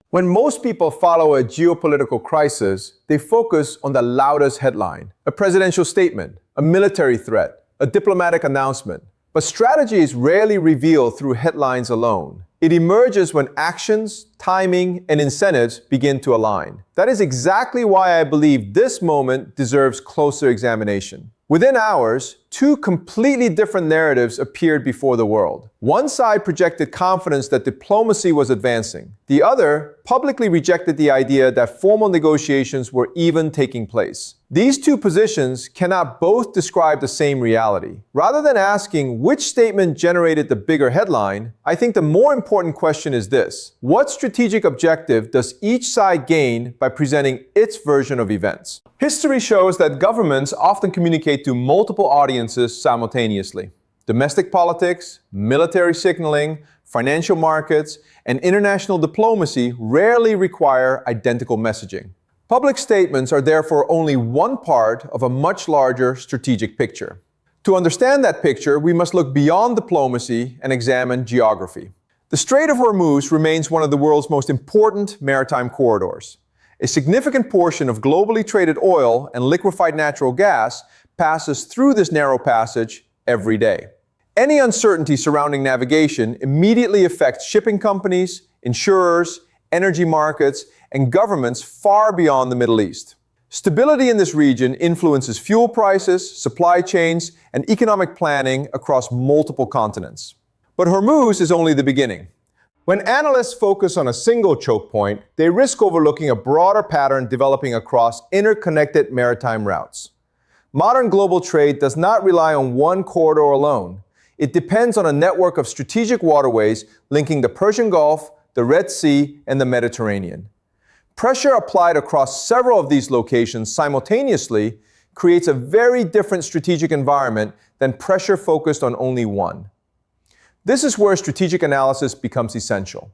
When most people follow a geopolitical crisis, they focus on the loudest headline, a presidential statement, a military threat, a diplomatic announcement. But strategy is rarely revealed through headlines alone. It emerges when actions, timing, and incentives begin to align. That is exactly why I believe this moment deserves closer examination. Within hours, two completely different narratives appeared before the world. One side projected confidence that diplomacy was advancing. The other publicly rejected the idea that formal negotiations were even taking place. These two positions cannot both describe the same reality. Rather than asking which statement generated the bigger headline, I think the more important question is this: what strategic objective does each side gain by presenting its version of events? History shows that governments often communicate to multiple audiences simultaneously. Domestic politics, military signaling, financial markets, and international diplomacy rarely require identical messaging. Public statements are therefore only one part of a much larger strategic picture. To understand that picture, we must look beyond diplomacy and examine geography. The Strait of Hormuz remains one of the world's most important maritime corridors. A significant portion of globally traded oil and liquefied natural gas passes through this narrow passage every day. Any uncertainty surrounding navigation immediately affects shipping companies, insurers, energy markets, and governments far beyond the Middle East. Stability in this region influences fuel prices, supply chains, and economic planning across multiple continents. But Hormuz is only the beginning. When analysts focus on a single choke point, they risk overlooking a broader pattern developing across interconnected maritime routes. Modern global trade does not rely on one corridor alone. It depends on a network of strategic waterways linking the Persian Gulf, the Red Sea, and the Mediterranean. Pressure applied across several of these locations simultaneously creates a very different strategic environment than pressure focused on only one. This is where strategic analysis becomes essential.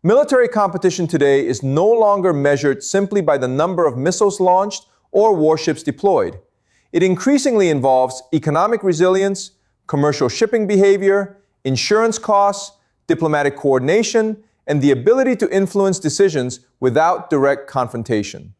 Military competition today is no longer measured simply by the number of missiles launched or warships deployed. It increasingly involves economic resilience, commercial shipping behavior, insurance costs, diplomatic coordination, and the ability to influence decisions without direct confrontation.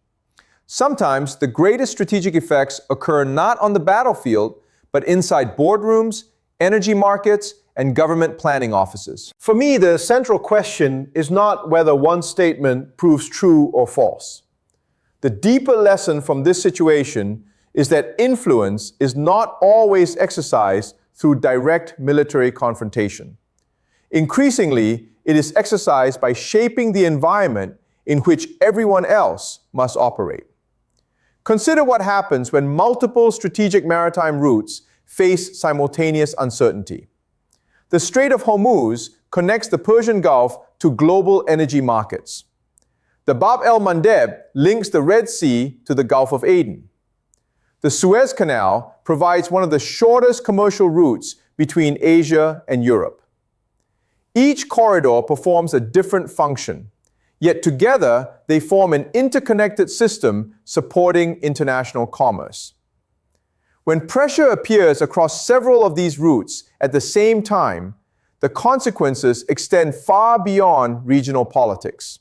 Sometimes the greatest strategic effects occur not on the battlefield, but inside boardrooms, energy markets, and government planning offices. For me, the central question is not whether one statement proves true or false. The deeper lesson from this situation is that influence is not always exercised through direct military confrontation. Increasingly, it is exercised by shaping the environment in which everyone else must operate. Consider what happens when multiple strategic maritime routes face simultaneous uncertainty. The Strait of Hormuz connects the Persian Gulf to global energy markets. The Bab el-Mandeb links the Red Sea to the Gulf of Aden. The Suez Canal provides one of the shortest commercial routes between Asia and Europe. Each corridor performs a different function, yet together they form an interconnected system supporting international commerce. When pressure appears across several of these routes at the same time, the consequences extend far beyond regional politics.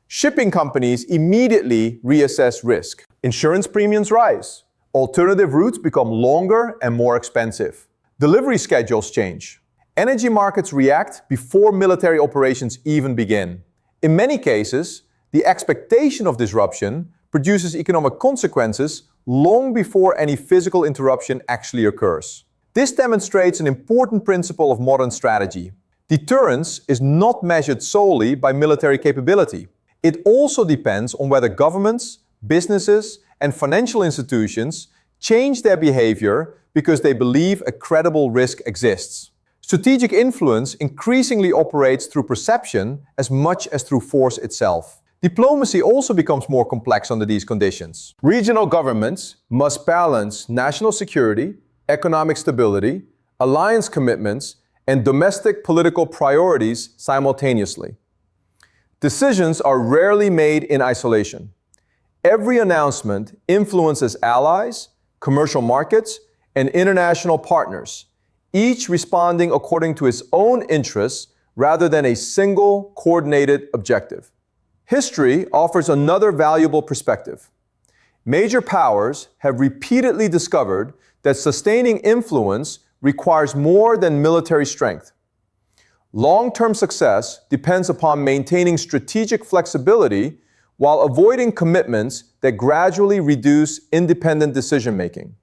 Shipping companies immediately reassess risk. Insurance premiums rise. Alternative routes become longer and more expensive. Delivery schedules change. Energy markets react before military operations even begin. In many cases, the expectation of disruption produces economic consequences long before any physical interruption actually occurs. This demonstrates an important principle of modern strategy. Deterrence is not measured solely by military capability. It also depends on whether governments, businesses, and financial institutions change their behavior because they believe a credible risk exists. Strategic influence increasingly operates through perception as much as through force itself. Diplomacy also becomes more complex under these conditions. Regional governments must balance national security, economic stability, alliance commitments, and domestic political priorities simultaneously. Decisions are rarely made in isolation. Every announcement influences allies, commercial markets, and international partners, each responding according to its own interests rather than a single coordinated objective. History offers another valuable perspective. Major powers have repeatedly discovered that sustaining influence requires more than military strength. Long-term success depends upon maintaining strategic flexibility while avoiding commitments that gradually reduce independent decision-making.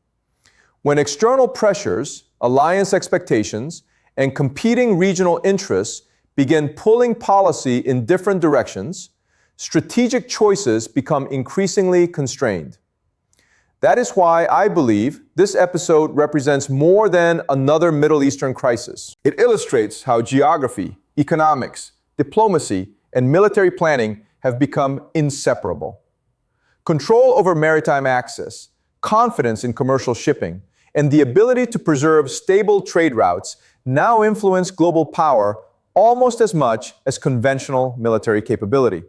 When external pressures, alliance expectations, and competing regional interests begin pulling policy in different directions, strategic choices become increasingly constrained. That is why I believe this episode represents more than another Middle Eastern crisis. It illustrates how geography, economics, diplomacy, and military planning have become inseparable. Control over maritime access, confidence in commercial shipping, and the ability to preserve stable trade routes now influence global power almost as much as conventional military capability.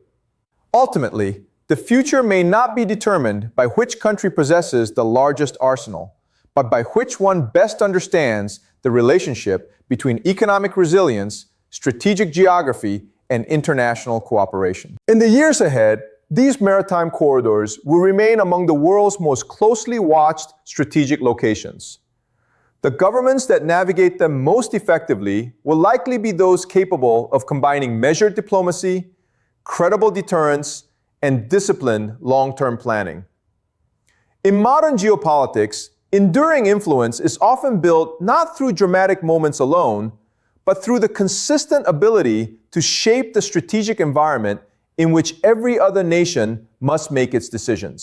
Ultimately, the future may not be determined by which country possesses the largest arsenal, but by which one best understands the relationship between economic resilience, strategic geography, and international cooperation. In the years ahead, these maritime corridors will remain among the world's most closely watched strategic locations. The governments that navigate them most effectively will likely be those capable of combining measured diplomacy, credible deterrence, and disciplined long-term planning. In modern geopolitics, enduring influence is often built not through dramatic moments alone, but through the consistent ability to shape the strategic environment in which every other nation must make its decisions.